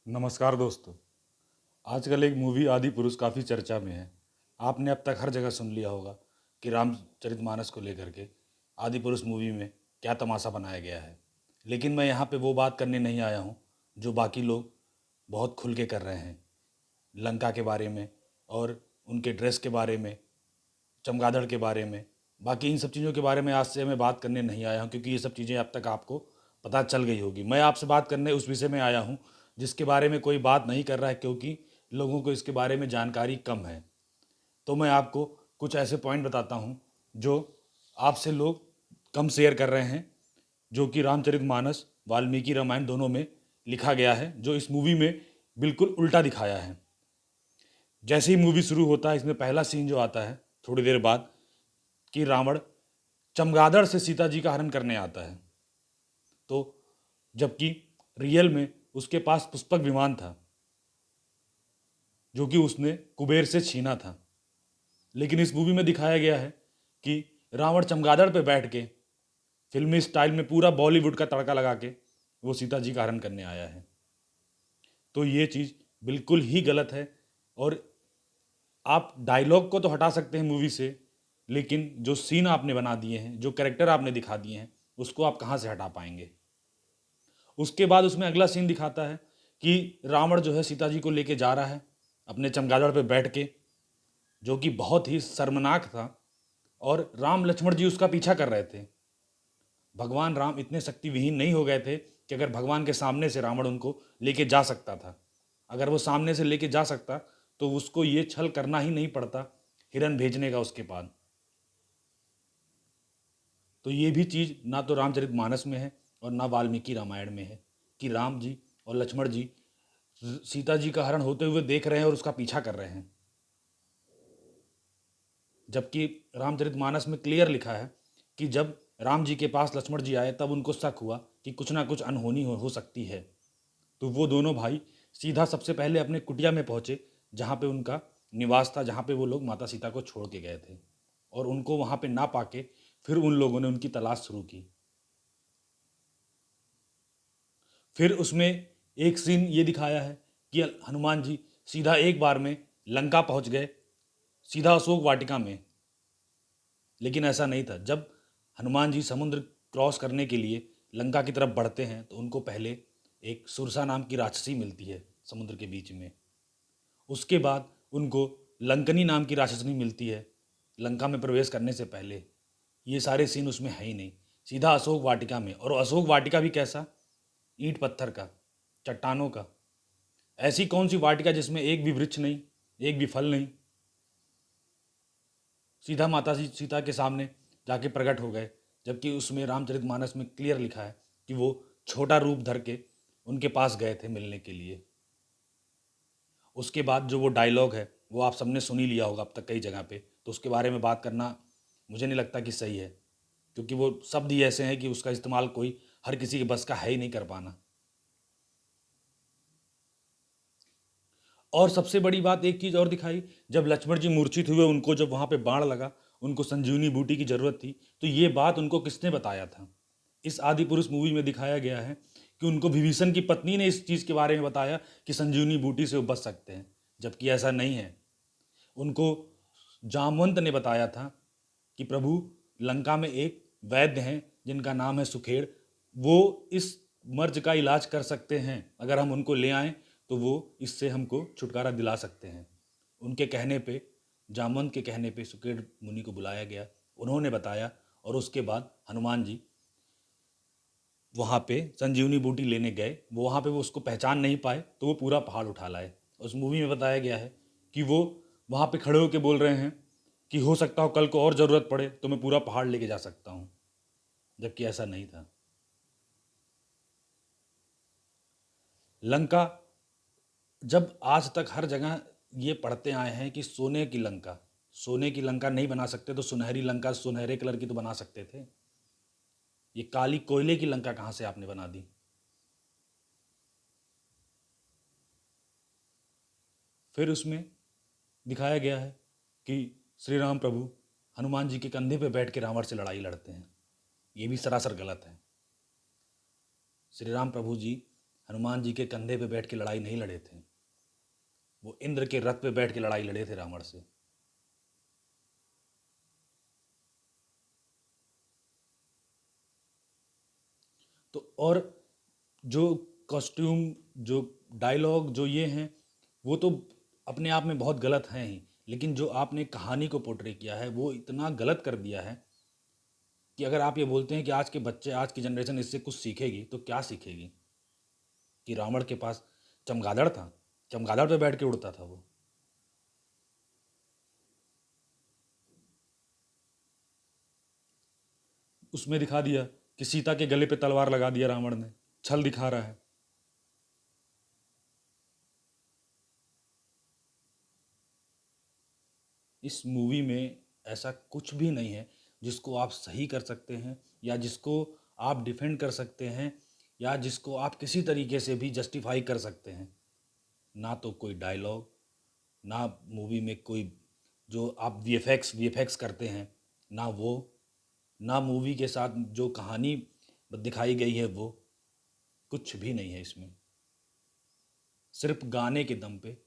नमस्कार दोस्तों। आजकल एक मूवी आदि पुरुष काफ़ी चर्चा में है। आपने अब तक हर जगह सुन लिया होगा कि रामचरितमानस को लेकर के आदि पुरुष मूवी में क्या तमाशा बनाया गया है। लेकिन मैं यहाँ पे वो बात करने नहीं आया हूँ जो बाकी लोग बहुत खुल के कर रहे हैं। लंका के बारे में और उनके ड्रेस के बारे में, चमगादड़ के बारे में, बाकी इन सब चीज़ों के बारे में आज से मैं बात करने नहीं आया हूँ, क्योंकि ये सब चीज़ें अब तक आपको पता चल गई होगी। मैं आपसे बात करने उस विषय में आया हूँ जिसके बारे में कोई बात नहीं कर रहा है, क्योंकि लोगों को इसके बारे में जानकारी कम है। तो मैं आपको कुछ ऐसे पॉइंट बताता हूँ जो आपसे लोग कम शेयर कर रहे हैं, जो कि रामचरितमानस, वाल्मीकि रामायण दोनों में लिखा गया है, जो इस मूवी में बिल्कुल उल्टा दिखाया है। जैसे ही मूवी शुरू होता है, इसमें पहला सीन जो आता है थोड़ी देर बाद, कि रावण चमगादड़ से सीता जी का हरण करने आता है। तो जबकि रियल में उसके पास पुष्पक विमान था जो कि उसने कुबेर से छीना था। लेकिन इस मूवी में दिखाया गया है कि रावण चमगादड़ पे बैठ के फिल्मी स्टाइल में पूरा बॉलीवुड का तड़का लगा के वो सीता जी का हरण करने आया है। तो ये चीज़ बिल्कुल ही गलत है। और आप डायलॉग को तो हटा सकते हैं मूवी से, लेकिन जो सीन आपने बना दिए हैं, जो कैरेक्टर आपने दिखा दिए हैं, उसको आप कहाँ से हटा पाएंगे। उसके बाद उसमें अगला सीन दिखाता है कि रावण जो है सीता जी को लेके जा रहा है अपने चमगादड़ पे बैठ के, जो कि बहुत ही शर्मनाक था। और राम लक्ष्मण जी उसका पीछा कर रहे थे। भगवान राम इतने शक्तिविहीन नहीं हो गए थे कि अगर भगवान के सामने से रावण उनको लेके जा सकता था। अगर वो सामने से लेके जा सकता तो उसको ये छल करना ही नहीं पड़ता, हिरन भेजने का उसके बाद। तो ये भी चीज़ ना तो रामचरितमानस में है और ना वाल्मीकि रामायण में है, कि राम जी और लक्ष्मण जी सीता जी का हरण होते हुए देख रहे हैं और उसका पीछा कर रहे हैं। जबकि रामचरितमानस में क्लियर लिखा है कि जब राम जी के पास लक्ष्मण जी आए तब उनको शक हुआ कि कुछ ना कुछ अनहोनी हो सकती है। तो वो दोनों भाई सीधा सबसे पहले अपने कुटिया में पहुंचे, जहाँ पे उनका निवास था, जहाँ पे वो लोग माता सीता को छोड़ के गए थे। और उनको वहाँ पे ना पाके फिर उन लोगों ने उनकी तलाश शुरू की। फिर उसमें एक सीन ये दिखाया है कि हनुमान जी सीधा एक बार में लंका पहुंच गए, सीधा अशोक वाटिका में। लेकिन ऐसा नहीं था। जब हनुमान जी समुद्र क्रॉस करने के लिए लंका की तरफ बढ़ते हैं तो उनको पहले एक सुरसा नाम की राक्षसी मिलती है समुद्र के बीच में। उसके बाद उनको लंकनी नाम की राक्षसनी मिलती है लंका में प्रवेश करने से पहले। ये सारे सीन उसमें है ही नहीं। सीधा अशोक वाटिका में, और अशोक वाटिका भी कैसा, ईंट पत्थर का, चट्टानों का। ऐसी कौन सी वाटिका जिसमें एक भी वृक्ष नहीं, एक भी फल नहीं। सीधा माता सीता के सामने जाके प्रकट हो गए। जबकि उसमें रामचरितमानस में क्लियर लिखा है कि वो छोटा रूप धर के उनके पास गए थे मिलने के लिए। उसके बाद जो वो डायलॉग है वो आप सबने सुन ही लिया होगा अब तक कई जगह पे, तो उसके बारे में बात करना मुझे नहीं लगता कि सही है, क्योंकि वो शब्द ही ऐसे हैं कि उसका इस्तेमाल कोई हर किसी के बस का है ही नहीं कर पाना। और सबसे बड़ी बात एक चीज़ और दिखाई, जब लक्ष्मण जी मूर्छित हुए, उनको जब वहाँ पे बाण लगा, उनको संजीवनी बूटी की ज़रूरत थी, तो ये बात उनको किसने बताया था। इस आदि पुरुष मूवी में दिखाया गया है कि उनको विभीषण की पत्नी ने इस चीज़ के बारे में बताया कि संजीवनी बूटी से वो बच सकते हैं, जबकि ऐसा नहीं है। उनको जामवंत ने बताया था कि प्रभु, लंका में एक वैद्य हैं जिनका नाम है सुखेड़, वो इस मर्ज का इलाज कर सकते हैं। अगर हम उनको ले आएं तो वो इससे हमको छुटकारा दिला सकते हैं। उनके कहने पे, जामवंत के कहने पे सुखेड़ मुनि को बुलाया गया, उन्होंने बताया। और उसके बाद हनुमान जी वहाँ पे संजीवनी बूटी लेने गए, वो वहाँ पे वो उसको पहचान नहीं पाए तो वो पूरा पहाड़ उठा लाए। उस मूवी में बताया गया है कि वो वहाँ पे खड़े होकर बोल रहे हैं कि हो सकता हो कल को और ज़रूरत पड़े तो मैं पूरा पहाड़ लेके जा सकता हूँ, जबकि ऐसा नहीं था। लंका, जब आज तक हर जगह ये पढ़ते आए हैं कि सोने की लंका, सोने की लंका नहीं बना सकते तो सुनहरी लंका सुनहरे कलर की तो बना सकते थे। ये काली कोयले की लंका कहाँ से आपने बना दी। फिर उसमें दिखाया गया है कि श्री राम प्रभु हनुमान जी के कंधे पे बैठ के रावण से लड़ाई लड़ते हैं। ये भी सरासर गलत है। श्री राम प्रभु जी हनुमान जी के कंधे पे बैठ के लड़ाई नहीं लड़े थे, वो इंद्र के रथ पे बैठ के लड़ाई लड़े थे रावण से। तो और जो कॉस्ट्यूम, जो डायलॉग, जो ये हैं, वो तो अपने आप में बहुत गलत हैं ही, लेकिन जो आपने कहानी को पोर्ट्रे किया है वो इतना गलत कर दिया है कि अगर आप ये बोलते हैं कि आज के बच्चे, आज की जनरेशन इससे कुछ सीखेगी, तो क्या सीखेगी? कि रावण के पास चमगादड़ था, चमगादड़ पे बैठ के उड़ता था वो। उसमें दिखा दिया कि सीता के गले पे तलवार लगा दिया रावण ने, छल दिखा रहा है। इस मूवी में ऐसा कुछ भी नहीं है जिसको आप सही कर सकते हैं, या जिसको आप डिफेंड कर सकते हैं, या जिसको आप किसी तरीके से भी जस्टिफाई कर सकते हैं। ना तो कोई डायलॉग, ना मूवी में कोई, जो आप वीएफएक्स करते हैं, ना वो, ना मूवी के साथ जो कहानी दिखाई गई है वो, कुछ भी नहीं है इसमें। सिर्फ गाने के दम पे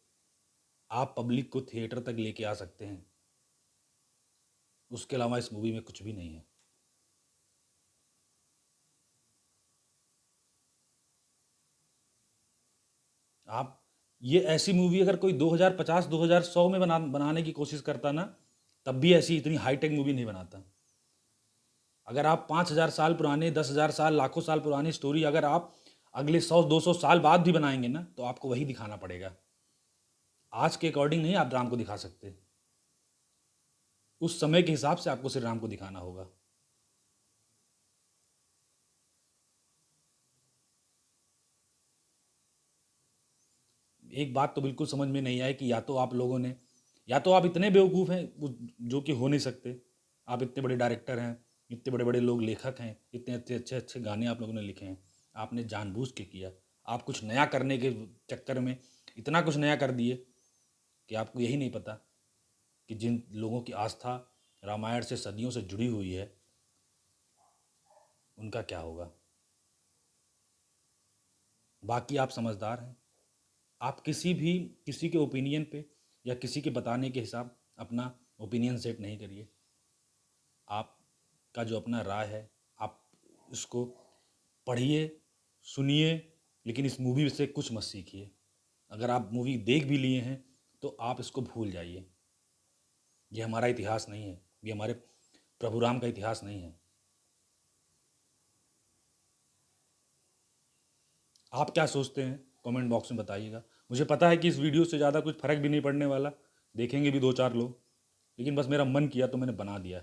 आप पब्लिक को थिएटर तक लेके आ सकते हैं, उसके अलावा इस मूवी में कुछ भी नहीं है। आप, ये ऐसी मूवी अगर कोई 2050 2100 में बनाने की कोशिश करता ना, तब भी ऐसी इतनी हाईटेक मूवी नहीं बनाता। अगर आप 5000 साल पुराने, 10,000 साल, लाखों साल पुरानी स्टोरी अगर आप अगले 100 200 साल बाद भी बनाएंगे ना, तो आपको वही दिखाना पड़ेगा। आज के अकॉर्डिंग नहीं आप राम को दिखा सकते, उस समय के हिसाब से आपको श्री राम को दिखाना होगा। एक बात तो बिल्कुल समझ में नहीं आई कि या तो आप लोगों ने, या तो आप इतने बेवकूफ़ हैं जो कि हो नहीं सकते। आप इतने बड़े डायरेक्टर हैं, इतने बड़े बड़े लोग लेखक हैं, इतने अच्छे अच्छे अच्छे गाने आप लोगों ने लिखे हैं, आपने जानबूझ के किया। आप कुछ नया करने के चक्कर में इतना कुछ नया कर दिए कि आपको यही नहीं पता कि जिन लोगों की आस्था रामायण से सदियों से जुड़ी हुई है, उनका क्या होगा। बाकी आप समझदार हैं, आप किसी के ओपिनियन पे या किसी के बताने के हिसाब अपना ओपिनियन सेट नहीं करिए। आपका जो अपना राय है, आप इसको पढ़िए, सुनिए, लेकिन इस मूवी से कुछ मत सीखिए। अगर आप मूवी देख भी लिए हैं तो आप इसको भूल जाइए। ये हमारा इतिहास नहीं है, ये हमारे प्रभु राम का इतिहास नहीं है। आप क्या सोचते हैं कमेंट बॉक्स में बताइएगा। मुझे पता है कि इस वीडियो से ज़्यादा कुछ फ़र्क भी नहीं पड़ने वाला, देखेंगे भी 2 4 लोग, लेकिन बस मेरा मन किया तो मैंने बना दिया।